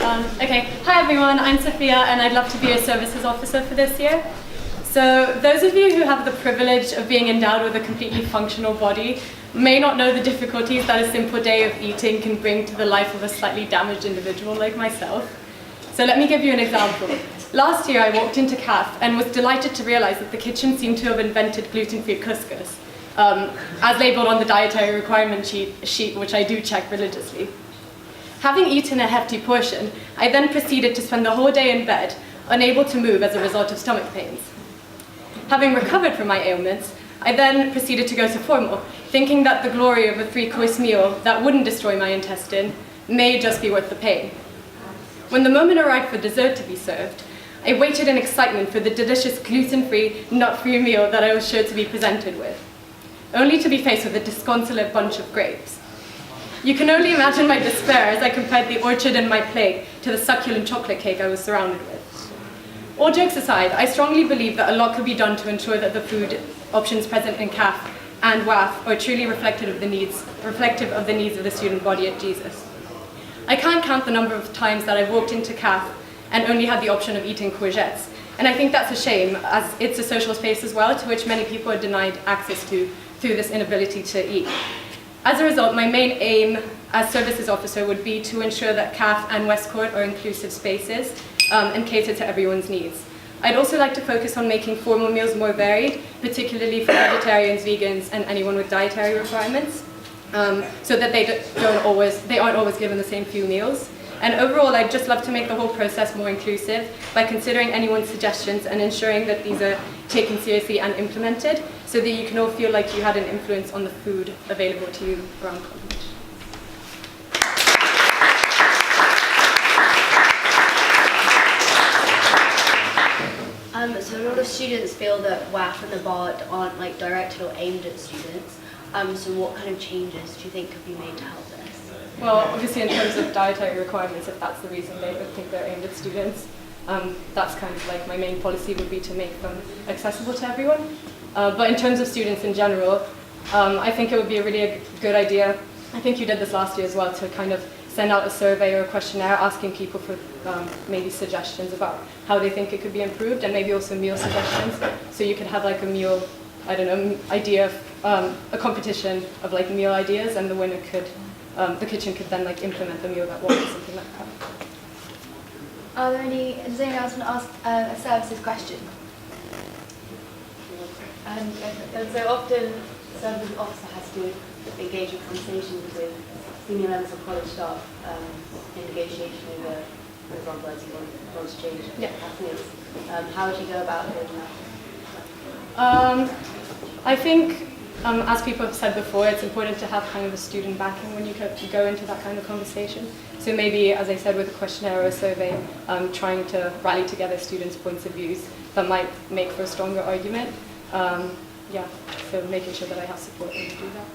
Okay, hi everyone, I'm Sofia and I'd love to be a services officer for this year. So those of you who have the privilege of being endowed with a completely functional body may not know the difficulties that a simple day of eating can bring to the life of a slightly damaged individual like myself. So let me give you an example. Last year I walked into CAF and was delighted to realize that the kitchen seemed to have invented gluten-free couscous, as labeled on the dietary requirement sheet, which I do check religiously. Having eaten a hefty portion, I then proceeded to spend the whole day in bed, unable to move as a result of stomach pains. Having recovered from my ailments, I then proceeded to go to formal, thinking that the glory of a 3-course meal that wouldn't destroy my intestine may just be worth the pain. When the moment arrived for dessert to be served, I waited in excitement for the delicious gluten-free, nut-free meal that I was sure to be presented with, only to be faced with a disconsolate bunch of grapes. You can only imagine my despair as I compared the orchard in my plate to the succulent chocolate cake I was surrounded with. All jokes aside, I strongly believe that a lot could be done to ensure that the food options present in CAF and WAF are truly reflective of the needs of the student body at Jesus. I can't count the number of times that I've walked into CAF and only had the option of eating courgettes, and I think that's a shame, as it's a social space as well to which many people are denied access to through this inability to eat. As a result, my main aim as services officer would be to ensure that CAF and Westcourt are inclusive spaces and cater to everyone's needs. I'd also like to focus on making formal meals more varied, particularly for vegetarians, vegans, and anyone with dietary requirements, so that they aren't always given the same few meals. And overall, I'd just love to make the whole process more inclusive by considering anyone's suggestions and ensuring that these are taken seriously and implemented, so that you can all feel like you had an influence on the food available to you around college. So a lot of students feel that WAF and the BART aren't directed or aimed at students. So what kind of changes do you think could be made to help this? Well, obviously in terms of dietary requirements, if that's the reason they would think they're aimed at students, that's kind of like my main policy would be to make them accessible to everyone. But in terms of students in general, I think it would be a really good idea, I think you did this last year as well, to kind of send out a survey or a questionnaire asking people for maybe suggestions about how they think it could be improved, and maybe also meal suggestions. So you could have like a meal, I don't know, idea, a competition of like meal ideas, and the winner could, the kitchen could then like implement the meal that won or something like that. Does anyone else want to ask a services question? And so often, services officer has to engage in conversations with senior members of college staff in negotiation over, for example, as you want to change happenings. How would you go about doing that? I think, as people have said before, it's important to have kind of a student backing when you go into that kind of conversation. So maybe, as I said, with a questionnaire or a survey, trying to rally together students' points of views that might make for a stronger argument. So making sure that I have support when I do that.